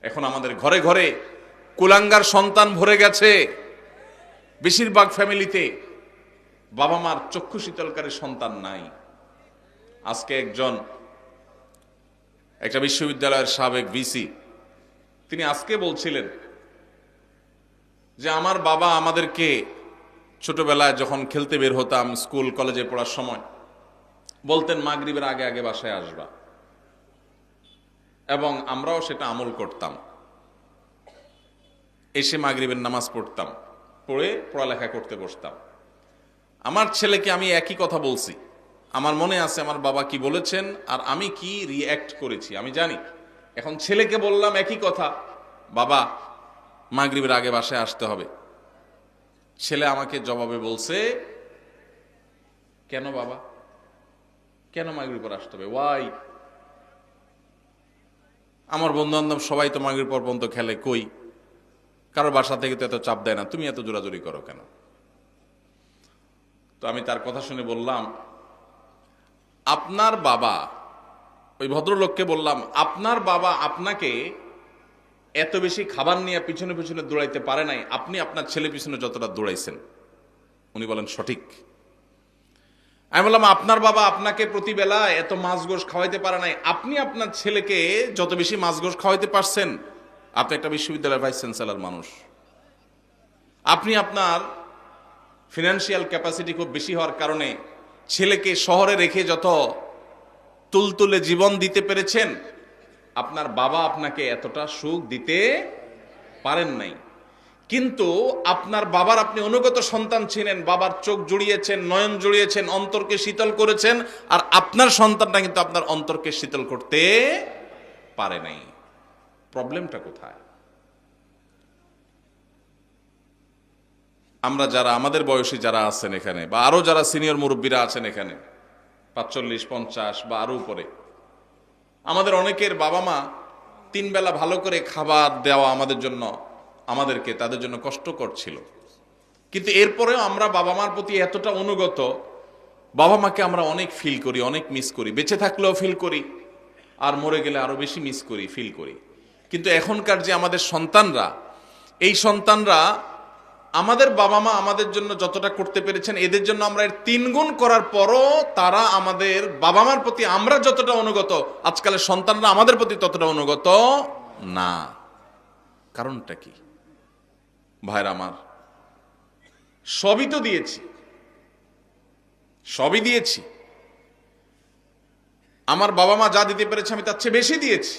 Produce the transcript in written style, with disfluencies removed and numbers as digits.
এখন আমাদের ঘরে ঘরে কুলাঙ্গার সন্তান ভরে গেছে। বেশিরভাগ ফ্যামিলিতে বাবা মার চক্ষু শীতলকারী সন্তান নাই। আজকে একটা বিশ্ববিদ্যালয়ের সাবেক ভিসি তিনি আজকে বলছিলেন যে আমার বাবা আমাদেরকে ছোটবেলায় যখন খেলতে বের হতাম, স্কুল কলেজে পড়ার সময় বলতেন মাগরিবের আগে আগে বাসায় আসবা, এবং আমরাও সেটা আমল করতাম। এসে মাগরিবের নামাজ পড়তাম, পড়ে পড়ালেখা করতে বসতাম। আমার ছেলেকে আমি একই কথা বলছি, আমার মনে আছে আমার বাবা কি বলেছেন আর আমি কি রিঅ্যাক্ট করেছি আমি জানি। এখন ছেলেকে বললাম একই কথা, বাবা মাগরিবের আগে বাসায় আসতে হবে। ছেলে আমাকে জবাবে বলছে, কেন বাবা, কেন মাগরিব পর আসতে হবে, ওয়াই? আমার বন্ধু বান্ধব সবাই তো মাগরিব পর পর্যন্ত খেলে, কই কারোর বাসা থেকে তো এত চাপ দেয় না, তুমি এত জোরাজোরি করো কেন? তো আমি তার কথা শুনে বললাম, আপনার বাবা, ওই ভদ্রলোককে বললাম, আপনার বাবা আপনাকে এত বেশি খাবার নিয়ে পিছনে পিছনে দৌড়াইতে পারে নাই, আপনি আপনার ছেলে পিছনে যতটা দৌড়াইছেন। উনি বলেন সঠিক। আমি বললাম, আপনার বাবা আপনাকে প্রতিবেলা এত মাছ গোশ খাওয়াইতে পারে নাই, আপনি আপনার ছেলেকে যত বেশি মাছ গোশ খাওয়াইতে পারছেন। আপনি একটা বিশ্ববিদ্যালয়ের ভাইস চ্যান্সেলর মানুষ, আপনি আপনার ফিনান্সিয়াল ক্যাপাসিটি খুব বেশি হওয়ার কারণে ছেলেকে শহরে রেখে যত তুলতুলে জীবন দিতে পেরেছেন, আপনার বাবা আপনাকে এতটা সুখ দিতে পারেন নাই। কিন্তু আপনার বাবার আপনি অনুগত সন্তান ছিলেন, বাবার চোখ জুড়িয়েছেন, নয়ন জুড়িয়েছেন, অন্তরকে শীতল করেছেন, আর আপনার সন্তানটা কিন্তু আপনার অন্তরকে শীতল করতে পারে নাই। প্রবলেমটা কোথায়? আমরা যারা আমাদের বয়সী যারা আছেন এখানে, বা আরো যারা সিনিয়র মুরব্বীরা আছেন এখানে 45-50 বা আরো উপরে, আমাদের অনেকের বাবা মা 3 বেলা ভালো করে খাবার দেওয়া আমাদেরকে তাদের জন্য কষ্টকর ছিল। কিন্তু এরপরেও আমরা বাবা মার প্রতি এতটা অনুগত, বাবা মাকে আমরা অনেক ফিল করি, অনেক মিস করি, বেঁচে থাকলেও ফিল করি, আর মরে গেলে আরো বেশি মিস করি, ফিল করি। কিন্তু এখনকার যে আমাদের সন্তানরা, এই সন্তানরা আমাদের বাবা মা আমাদের জন্য যতটা করতে পেরেছেন, এদের জন্য আমরা এর 3 গুণ করার পরও তারা আমাদের বাবা মার প্রতি আমরা যতটা অনুগত, আজকালের সন্তানরা আমাদের প্রতি ততটা অনুগত না। কারণটা কি ভাইরা আমার? সবই তো দিয়েছি, আমার বাবা মা যা দিতে পেরেছে আমি তার চেয়ে বেশি দিয়েছি।